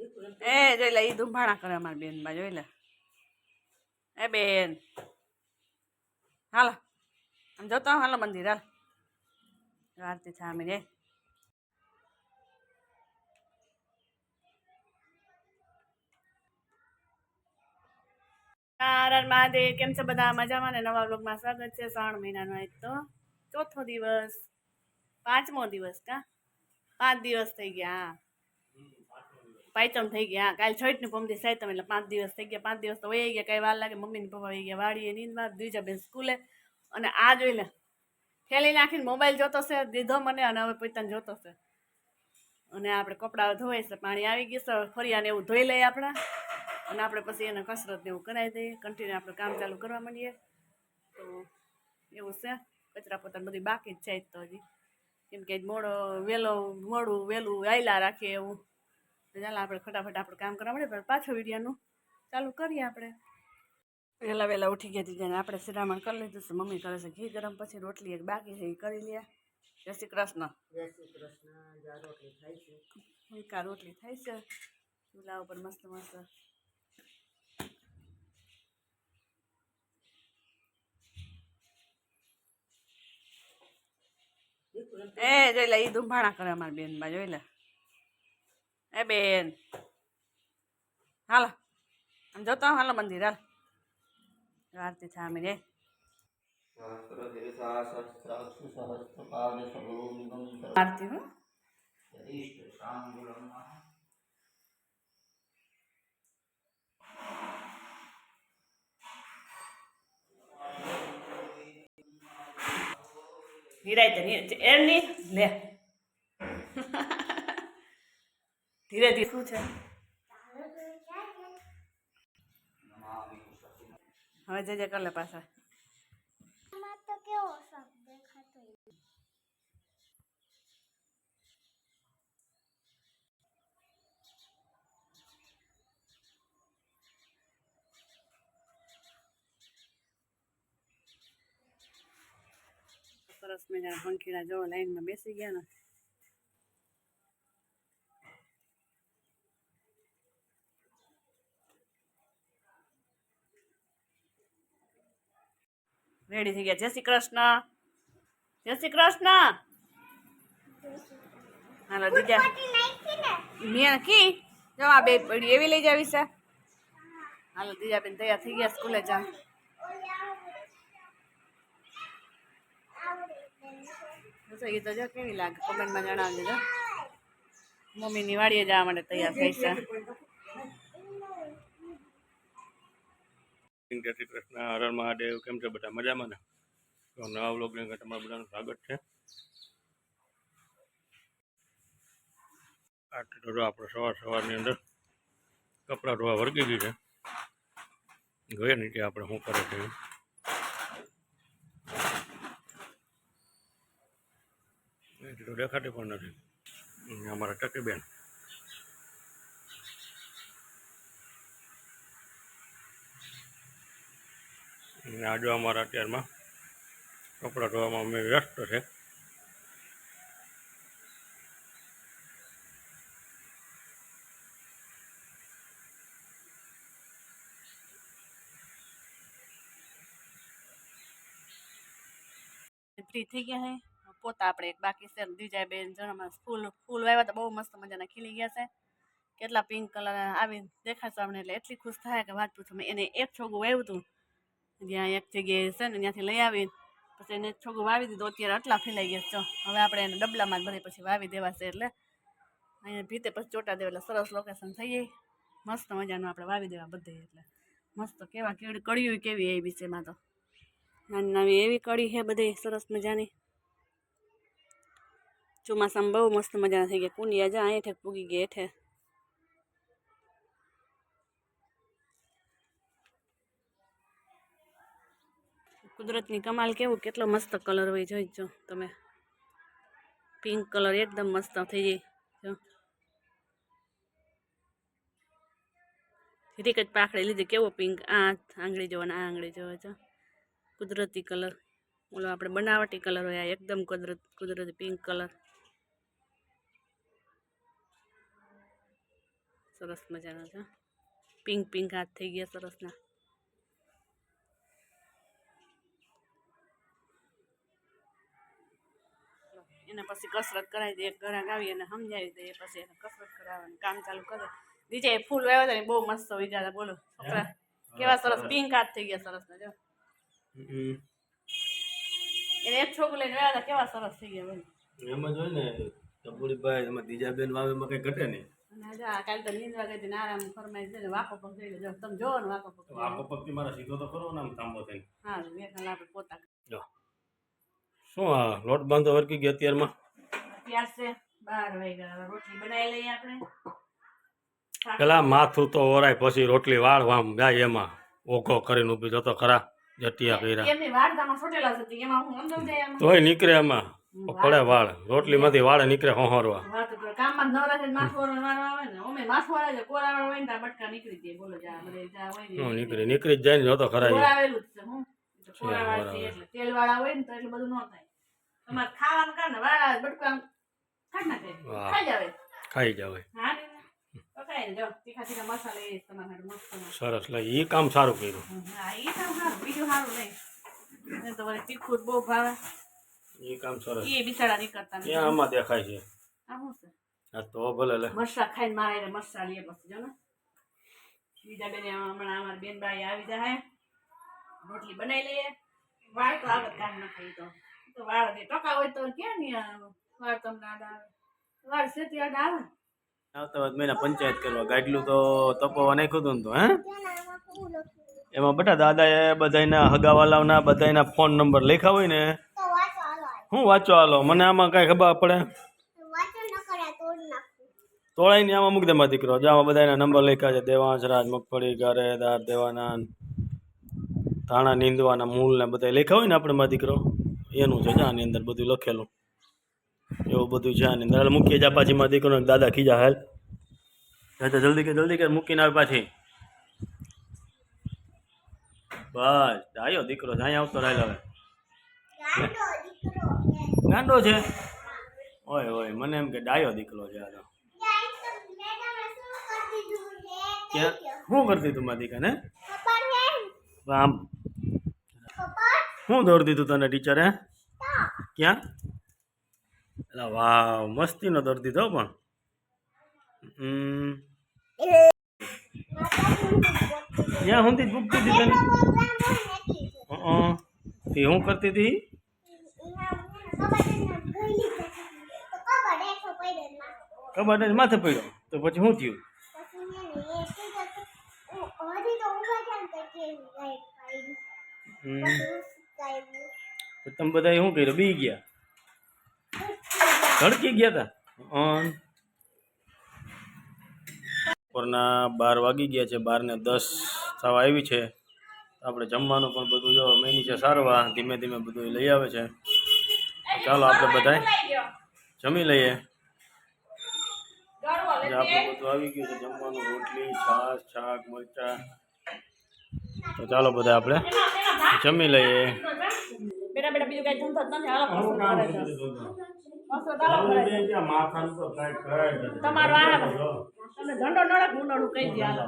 એ જોઈ લે ઈ ધુંભાણા કરે અમારી બેનમાં જોઈ લે એ બેન હાલો આમ જોતો હાલો મંદિર હાલ આરતી સામે રે નારાયણ મહાદેવ કેમ છે બધા મજામાં ને નવા બ્લોગમાં સ્વાગત છે 3 મહિનાનો આજ તો ચોથો દિવસ 5મો દિવસ કા 5 દિવસ થઈ ગયા પાંચમ થઈ ગયા કાલ છઠ ને પમદી સાયતમ એટલે 5 દિવસ થઈ ગયા 5 દિવસ તો વહી ગયા કઈ વાર લાગે મમ્મી ને પપ્પા વહી ગયા વાડીએ નીંદમાં દ્વિજા બેન સ્કૂલે અને આ જોઈ લે થેલી નાખીને મોબાઈલ જોતો છે દીધો મને અને હવે પોતાને જોતો છે અને આપણે કપડાં ધોવાય છે પાણી આવી ગયું છે ફરિયાને એવું ધોઈ લઈએ આપણે અને આપણે પછી એને કસરત ને એવું કરાવી દઈએ કન્ટિન્યુ આપણે કામ ચાલુ કરવા માંડીએ તો એવું છે કચરા પોતાને બધી બાકી જ જાય તો હજી કેમ કે મોડું વહેલું આયલા રાખીએ એવું ચાલો આપણે ફટાફટ આપણું કામ કરવા મળે પણ પાછો વિડીયોનું ચાલુ કરીએ આપણે વહેલા ઉઠી ગયા દીધા ને આપણે શિરામણ કરી લીધું છે મમ્મી કરે છે ઘી ગરમ પછી રોટલી એક બાકી છે એ કરી લે જય શ્રી કૃષ્ણ રોટલી થાય છે હલકા રોટલી થાય છે ચૂલા ઉપર મસ્ત મસ્ત એ જોઈ લે ઈ ધુંભાણા કરે અમારી બેનમાં જોઈ લે એ બેન હાલો આમ જોતો હાલો મંદિર હાલ આરતી સામે રે આરતી હો હિરાય તો એની લે ધીરે ધીરે શું છે હવે જજે કર લે પાછા સરસ મજાના પંખીડા જો લાઈનમાં બેસી ગયા ને રેડી થઈ ગયા જય શ્રી કૃષ્ણ જય શ્રી કૃષ્ણ હાલો દીજા મેં કી જવા બે પડી એવી લઈ જાવી છે હાલો દીજા બેન તૈયાર થઈ ગયા સ્કૂલે જા એ તો જો કેવી લાગે કોમેન્ટમાં જણાવજો જો મમ્મીની વાડીએ જવા માટે તૈયાર થઈ છે જય શ્રી કૃષ્ણ હર મહાદેવ કેમ છે બધા મજામાં ને તો નવા વ્લોગની અંદર તમારું બધાનું સ્વાગત છે આટલું તો આપણે સવારની અંદર કપડાં ધોવા વળગી ગઈ છે જોઈએ નીચે આપણે શું કરે છે એટલી તો દેખાતી પણ નથી અમારા ટકી બેન આજે અમારા અત્યારમાં કપડાં ધોવામાં અમે વ્યસ્ત છે ફ્રી થઈ ગયા હે પોતા આપણે એક બાકી છે દીજા બેન જણામાં ફૂલ વાવ્યા તો બહુ મસ્ત મજાના ખીલી ગયા છે કેટલા પિંક કલર આવી દેખાશે અમને એટલે એટલી ખુશ થાય કે વાત પૂછો મેં એને એક છોગું વાવ્યું હતું જ્યાં એક જગ્યાએ છે ને ત્યાંથી લઈ આવી પછી એને છોગું વાવી દીધું અત્યારે આટલા ફેલાઈ ગયા છે હવે આપણે એને ડબલામાં જ બધે પછી વાવી દેવાશે એટલે અહીંયા ભીતે પછી ચોટા દેવા એટલે સરસ લોકેશન થઈ જાય મસ્ત મજાનું આપણે વાવી દેવા બધે એટલે મસ્ત કેવા કળિયું કેવી એ વિશેમાં તો નાની નાની એવી કળી છે બધી સરસ મજાની ચોમાસામાં બહુ મસ્ત મજાના થઈ ગયા કુંડિયા જા હેઠે પૂગી ગયા હેઠે કુદરતની કમાલ કેવું કેટલો મસ્ત કલર હોય જોઈજો તમે પિંક કલર એકદમ મસ્ત થઈ જાય જો રીક જ પાખડી લીધી કેવો પિંક આ આંગળી જોવો ને આ આંગળી જોવો છો કુદરતી કલર ઓલો આપણે બનાવટી કલર હોય એકદમ કુદરતી પિંક કલર સરસ મજાના છે પિંક પિંક હાથ થઈ ગયા સરસના એને પછી કસરત કરાવી દે એક ઘરાક આવી એને સમજાવી દે પછી એને કસરત કરાવવાનું કામ ચાલુ કરે નીચે ફૂલ વાવ્યા હતા ને બહુ મસ્ત ઉઈ ગયા બોલો છોકરા કેવા સરસ પિંક હાથ થઈ ગયા સરસ જો એને એક છોકરું લઈને આવ્યા હતા કેવા સરસ થઈ ગયા બોલો એમાં જોઈ ને કપૂરીભાઈ એમાં ત્રીજા બેન વાવેમાં કઈ ઘટે નહીં. કાલે તો નીંદવા ગઈ હતી આરામ ફરમાઈ છે વાકો પગ થઈ ગયો તમે જોવો ને વાકો પગ આખો પગથી મારા સીધો તો કરો ને આમ તાંબો થઈને. હા મેં આપણે પોતા જો શું આ લોટ બાંધો વરકી ગયા અત્યારમાં ત્યાર છે 12 વાગ્યા રોટલી બનાવી લઈએ આપણે પેલા માથું તો ઓરાય પછી રોટલી વાળવામ જાય એમાં ઓઘો કરીને ઊભી જતો ખરા જટિયા કર્યા એમની વાડદામાં છોટેલા છે એમાં હું અંદર જાય એમાં તોય નીકળે એમાં પડે વાળ રોટલીમાંથી વાળ નીકળે હોહરવા કામમાં નવરા છે માથું વાળો આવે ને અમે માથું વાળા છે કોરાવાળો હોય ને ત્યાં બટકા નીકળી જાય બોલો જા બધે જા હોય નીકળી જ જાય ને જોતો ખરા કોરાવેલું જ છે હું કોરાવાળા છે એટલે તેલ વાળા હોય ને તો એટલું બધું ન થાય તમારે ખાવાનું કારણે વાળા બટકા ખાઈ નાખે ખાઈ જાવે ખાઈ જાવ હા ને પકાય ને જો તીખા તીખા મસાલા એ તમારે મસ્ત સરસ લે એ કામ સારું કર્યું હા એ કામ સારું બીજું સારું નહીં તો વળી તીખું બહુ ભાવે એ કામ સરસ એ બિચારા નીકળતા નથી ક્યાં આમાં દેખાય છે આ શું છે હા તો ભલે લે મરસા ખાઈને મારે મરસા લઈએ પછી જો ને બીજા બેન હમણાં અમારી બેન બાઈ આવી જાય રોટલી બનાવી લઈએ વાળ તો આગળ કામ ન ખાઈ તો વાળ દે ટકા હોય તો ક્યાં નહીં વાળ તમને આડા આવે વાળ સેતી આડા આવે આવતા વાત મહિના પંચાયત કરવા ગાડલું તો તપવા નાખ્યું હતું ને તો હે એમાં બેટા દાદાએ બધાના હગાવાલાઓના બધાના ફોન નંબર લખ્યા હોય ને હું વાંચો હાલો મને આમાં કાંઈ ખબર પડે તોડાઈ ને આમાં મૂકી દે મારા દીકરો આમાં બધાના નંબર લખ્યા છે દેવાંશ રાજ મગફળી ગારેદાર દેવાના ધાણા નીંદવાના મૂળ ને બધા લખ્યા હોય ને આપણે મારા દીકરો એનું છે આની અંદર બધું લખેલું એવું બધું છે આની અંદર મૂકીએ જા પાછી મારા દીકરો દાદા ખીજા હાલ તો જલ્દી કે મૂકીને આવે પાછી બસ આવ્યો દીકરો અહીંયા આવતો રહેલો હવે ગાંડો છે ઓય ઓય મને એમ કે ડાયો દીકરો છે આ તો શું કરતી તું મારી દીકરાને આમ શું દોડ દીધું તને ટીચરે ક્યાં અલા વાવ મસ્તીનો દોડ દીધો પણ ત્યાં સુધી ભૂખતી હતી તને તે શું કરતી હતી કબાટ જ માથે પડ્યો તો પછી શું થયું તમે બધા શું કર્યું બી ગયા ધડકી ગયા હતા બપોરના 12 વાગી ગયા છે 12:10 થવા આવી છે આપણે જમવાનું પણ બધું જો મેની છે સારવા ધીમે ધીમે બધું લઈ આવે છે ચાલો આપણે બધા જમી લઈએ આપણે બધું આવી ગયું છે જમવાનું રોટલી છાશ શાક મરચા તો ચાલો બધા આપણે જમી લઈએ બેટા બેટા બીજું કઈ ધંધો જ નથી હાલો તમારો આ તમને ઝંડો નડે હું નડું કહી દે હાલો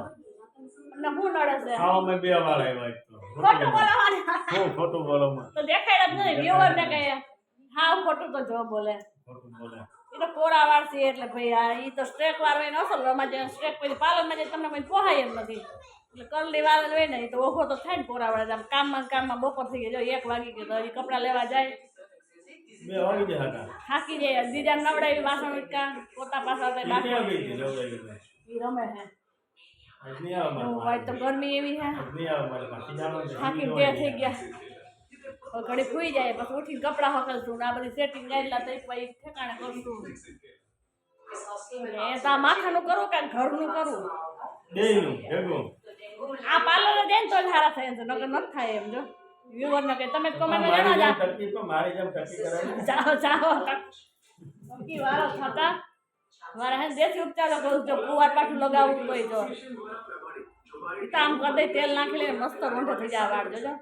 તમને હું નડે છે ખાવામાં બે વાર આવ્યા ખોટું બોલવાનું હું ખોટું બોલો તો દેખાય જ નહીં વ્યુઅર ને કહે હા ખોટું તો જો બોલે ખોટું બોલે એ તો કોરા વાર છે એટલે ભાઈ આ એ તો સ્ટ્રેક વાર હોય ને અસલ વારમાં જે સ્ટ્રેક પછી પાર્લરમાં જાય તમને કોઈ પોહાય એમ નથી એટલે કરલી વાર જ હોય ને એ તો ઓછો તો થાય ને કોરા વાર આમ કામમાં બપોર થઈ ગયો 1 વાગી ગયો તો એ કપડાં લેવા જાય 2 વાગી ગયા થાકી જાય બીજા નવડાવી વાસણ ઉટકા પોતા પાછા એ રમે હે તો ગરમી એવી હે થાકી બે થઈ ગયા ઘડી ખુઈ જાય પછી ઉઠીને કપડાં હકલશું આ બધી સેટિંગ ગાયેલા તો પછી ઠેકાણે કરશું એ તો માથાનું કરું કે ઘરનું કરું આ પાર્લર જાય ને તો સારા થાય છે નકર નથી થાય એમ જો વ્યુઅર ને કે તમે કમેન્ટ જાઓ જાઓ નક્કી વાળો થતા મારે હે દેશી ઉપચારો કરું જો કુવાર પાછું લગાવવું કોઈ જો કામ કરી દઈ તેલ નાખી લે મસ્ત રોંઢો થઈ જાય વાળ જોજો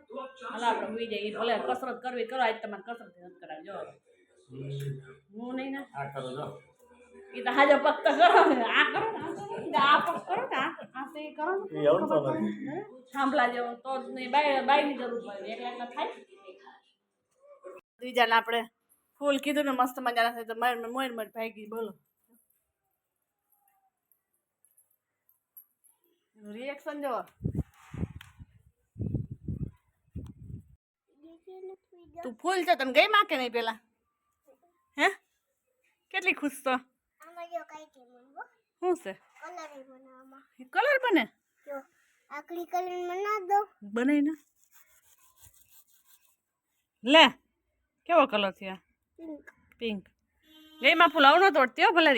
હાલ આપણે હોઈ જાય ભલે કસરત કરવી કરો આજ તમારે કસરત નથી કરાવજો હું નહીં ને આ કરો જો એ તો હાજો પગ તો કરો આ કરો આ પગ કંઈક કરો ને. એ આવતો નથી. હે? થાંભલા જેવો તો જ નહીં બાયની જરૂર પડે એકલા એકલા થાય. બીજાને આપણે ફૂલ કીધું ને મસ્ત મજાના થાય તો મોર ભાગી બોલો રિએક્શન જો તું ફૂલ છે તને ગઈ માં કે નહીં પેલા હે કેટલી ખુશ તો આમાં જો કઈ કે મનવો શું છે કલર બનાવવામાં કલર બને જો આકડી કલર બના દો બનાવી ને લે કેવો કલર થયો પિંક પિંક ગઈમાં ફૂલ આવું ન તોડતી હો ભલે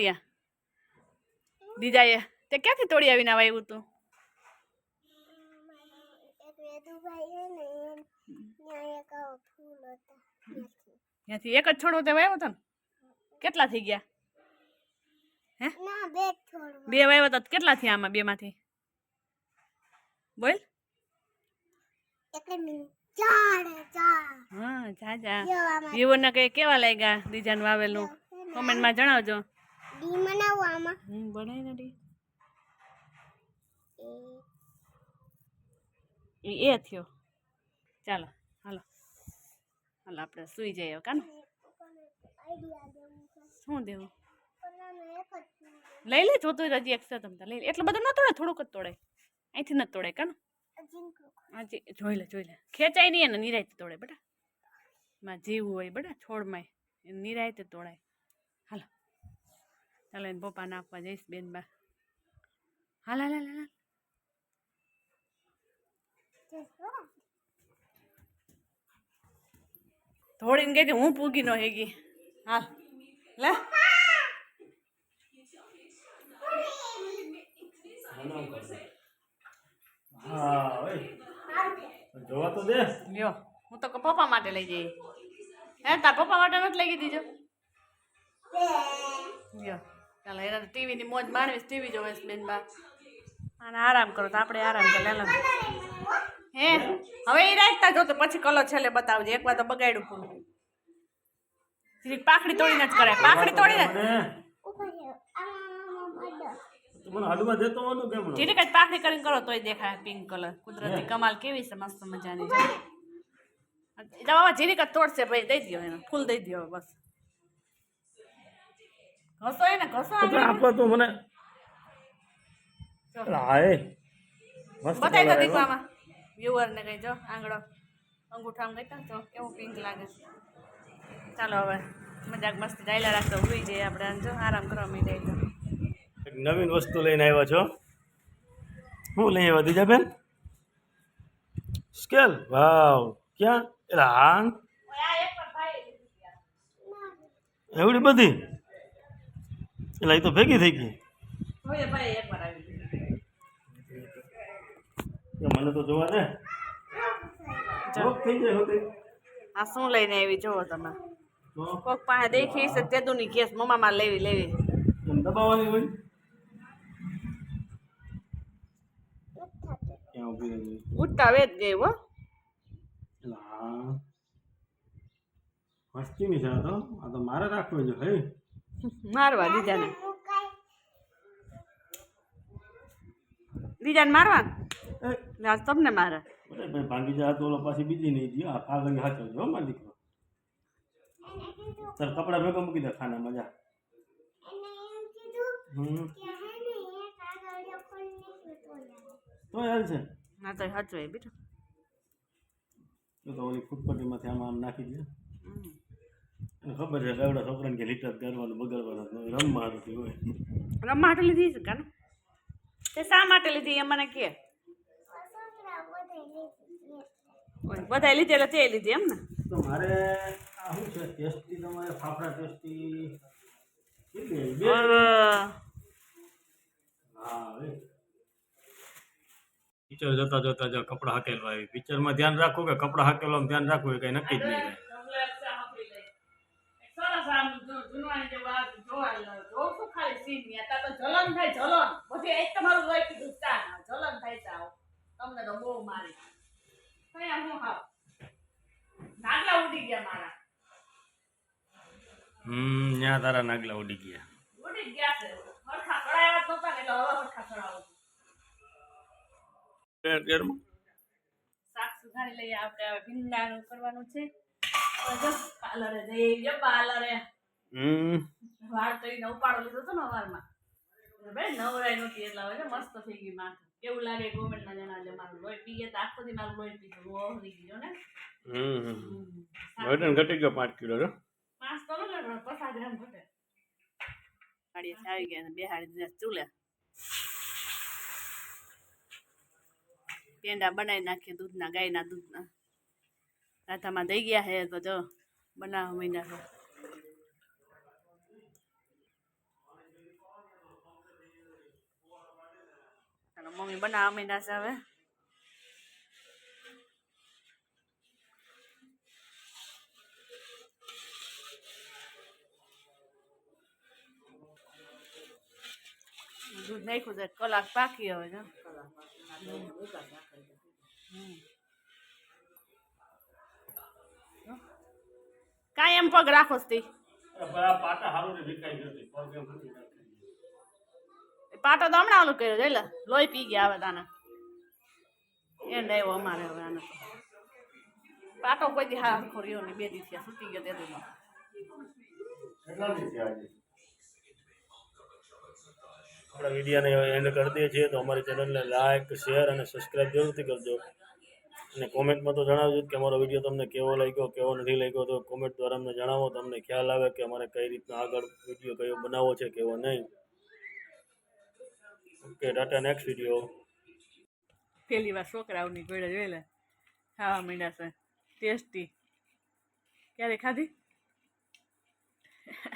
દીજાએ તે ક્યાંથી તોડી આવીને આવ્યું તું એક વેદુભાઈ હે ને ત્યાં એક આવો ફૂલ હતા ત્યાંથી. ત્યાંથી એક જ છોડવો તે વાવ્યો હતો ને કેટલા થઈ ગયા ના બે થોડું બે વાવ્યો તો કેટલા થયા આમાં બે માંથી બોલ એટલે ચાર ચાર હા જા જા જો આમાં વિવોને કઈ કેવા લાગ્યા દીજાને વાવેલું કોમેન્ટમાં જણાવજો ડી બનાવો આમાં બનાવી નથી એ એ થયો ચાલો હાલો હાલો આપણે સુઈ જઈએ કાને આઈડિયા દેવું છે શું દેવું કલરનો એક જ ફૂલ લઈ લે જોતું હજી એક્સ્ટ્રા તમતા લઈ લે એટલું બધું ન તોડે થોડુંક જ તોડે અહીંથી નથી તોડે કાને અજીંકો આજે જોઈ લે ખેંચાય નહીં એને નિરાયતે તોડે બેટા માં જીવ હોય બેટા છોડમાં એને નિરાયતે તોડાય હાલો ચાલો એને પપ્પાને આપવા જઈશ બેન બા હાલ હાલ હાલ હાલ થોડીને કહી હું પૂગી ન હેગી હાલ લે હા ઓય જોવા તો દે લ્યો હું તો પપ્પા માટે લઈ જઈ હે તાર પપ્પા માટે નથી લઈ દીજો લ્યો ચાલો એના ટીવીની મોજ માણવીશ ટીવી જોવેશ બેન બા અને આરામ કરો તો આપણે આરામ કરી લે હે હવે એ રાખતા જો તો પછી કલર છેલ્લે બતાવજે એકવાર તો બગાડ્યું પૂરું પાખડી તોડીને જ કરાય પાખડી તોડીને ઉપર આમાં બડો તો મને હાડુમાં દેતો હતું કેમ જીરીક જ પાખડી કરીને કરો તોય દેખાય પિંક કલર કુદરતી કમાલ કેવી છે મસ્ત મજાની છે બાબા જીરીક જ તોડશે ભાઈ દઈ દો એને ફૂલ દઈ દો બસ ઘસો એને ઘસો તો આપો તો મને લાય મસ્ત બતાવી તો દીકવામાં વ્યુઅર ને કઈ જો આંગળો અંગૂઠામાં ગઈ જો કેવું પિંક લાગે છે ચાલો હવે મજાક મસ્તી ડાયલા રાખતો હોઈ જઈએ આપણે જો આરામ કરવા માંડી તો એક નવીન વસ્તુ લઈને આવ્યા છો શું લઈ આવ્યા દીજાબેન સ્કેલ વાવ ક્યાં એલા હા એવડી બધી એલા એ તો ભેગી થઈ ગઈ એ મને તો જોવા દે જોક થઈ જાય હોતી આ શું લઈને આવી જોવો તમે તો કોક પાસે દેખી છે તેદુની કેસ મમ્મામાં લેવી એમ દબાવવાની હોય ક્યાં ઊભી રહી ઉઠતા વેત ગઈ હો એલા મસ્તીની છે આ તો મારે રાખવો જો હે મારવા દીજાને દીજાને મારવા આજ તમને મારે બરાબર ભાઈ ભાંગી જાય તો ઓલો પાછી બીજી નહીં દે આ કાગળ હાચો જો મારો દીકરો તાર કપડા ભેગા મૂકી દે ખાના મજા એને એમ કીધું હમ કે હે ને એ કાગળિયો ખોલી નીકળ્યો તો હાલ છે ના તો સાચું એ બેટા તો ઓલી ફૂટપટ્ટીમાંથી આમ નાખી દે એને ખબર છે કે એવડા છોકરાને કે લીટર કરવાનું બગાડવાનું રમવા નથી હોય રમવા માટે લીધી છે કાને તે શા માટે લીધી એ મને કે છોકરા બધે લીધી બધા લીધી એટલે તે લીધી એમ ને તો મારે આ શું છે ટેસ્ટી તમારે ફાફડા ટેસ્ટી કેટલી બે હા હવે પિક્ચર જોતા જોતા જો કપડાં હાકેલવા આવી પિક્ચરમાં ધ્યાન રાખો કે કપડાં હાકેલવામાં ધ્યાન રાખવું એ કઈ નક્કી જ નહીં રહે સરસ આમ જૂનવાણી જેવું આ જોવા જોઉં છું ખાલી સીન ની અત્યારે તો જલન થાય જલન બધી એક તમારું લોહી કીધું જલન થાય છે આવો તમને તો બહુ મારી કયા હું હાવ નાગલા ઉડી ગયા મારા ત્યાં તારા નાગલા ઉડી ગયા ઉડી ગયા છે હરખા કડાયા જ નહોતા ને એટલે હવે હરખા કડાવું ઘરમાં શાક સુધારી લઈએ આપણે હવે ભીંડાનું કરવાનું છે તો જો પાર્લરે જઈ જો પાર્લરે વાળ કરીને ઉપાડો લીધો હતો ને વારમાં ભાઈ નવરાઈ નહોતી એટલે હવે મસ્ત થઈ ગઈ માથું કેવું લાગે કોમેન્ટમાં જણાવજો મારું લોહી પીએ તો આખો દી મારું લોહી પીધું ઓહરી ગયો ને વજન ઘટી ગયો 5 કિલો છે 5 તો ન ઘટે 50 ગ્રામ ઘટે ગાડીએ આવી ગયા ને બેહાડી દીધા ચૂલે પેંડા બનાવી નાખીએ દૂધના ગાયના દૂધના રાધામાં દઈ ગયા હે તો જો બનાવવા માંડ્યા છે ચાલો મમ્મી બનાવવા માંડ્યા છે હવે દૂધ નાખ્યું છે કલાક પાકી હવે જો કાંઈ એમ પગ રાખો તી પાટા હારું વિકાઈ ગયો પાટો તો હમણાં ઓલું કર્યો જોઈ લે લોહી પી ગયા હવે તાને એન્ડ આવ્યો અમારે હવે આને તો પાટો કોઈ દી હા હરખો રહ્યો નહીં 2 દી થયા છૂટી ગયો તેદીમાં આપણા વિડીયોને એન્ડ કરી દઈએ છીએ તો અમારી ચેનલને લાઈક શેર અને સબસ્ક્રાઈબ જરૂરથી કરજો અને કોમેન્ટમાં તો જણાવજો કે અમારો વિડીયો તમને કેવો લાગ્યો કેવો નથી લાગ્યો તો કોમેન્ટ દ્વારા અમને જણાવો તમને ખ્યાલ આવે કે અમારે કઈ રીતના આગળ વિડીયો કયો બનાવવો છે કેવો નહીં ઓકે ટાટા નેક્સ્ટ વિડીયો પહેલી વાર છોકરાઓની ગોળે જોઈ લે ખાવા માંડ્યા છે ટેસ્ટી ક્યારે ખાધી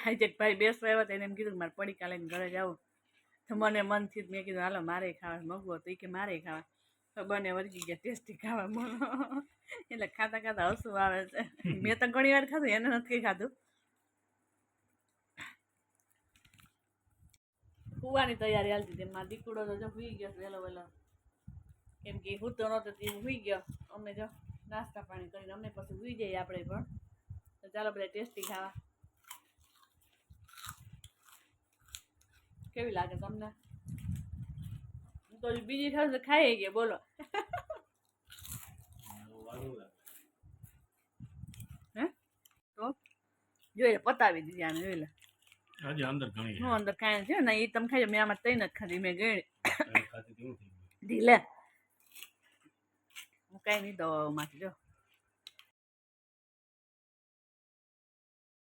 આજે ભાઈ બેસવા આવ્યા હતા એને એમ કીધું કે મારે પડીકા લઈને ઘરે જાવું તો મને મનથી જ મેં કીધું હાલો મારે ખાવા મગવો તો એ કે મારે ખાવા તો બને વળગી ગયા ટેસ્ટી ખાવા મળો એટલે ખાતા ખાતા હસવું આવે છે મેં તો ઘણી વાર ખાધું એને નથી ખાધું સુવાની તૈયારી હાલતી હતી મારા દીકુડો તો જો સુઈ ગયો વહેલો વહેલો કેમ કે હું તો નહોતો તે સુઈ ગયો અમે જો નાસ્તા પાણી કરીને અમે પછી સુઈ જઈએ આપણે પણ તો ચાલો બધા ટેસ્ટી ખાવા કેવી લાગે તમને તો બીજી ખાવ તો ખાઈ ગયા બોલો હે તો જોઈ લે પતાવી દીધી આને જોઈ લે હજી અંદર ઘણી હું અંદર ખાય છે ને એ તમે ખાઈ મેં આમાં તઈ નથી ખાધી મેં ગઈ ખાતી કેવું થઈ ઢીલે હું કાંઈ નહીં દવાઓમાંથી જો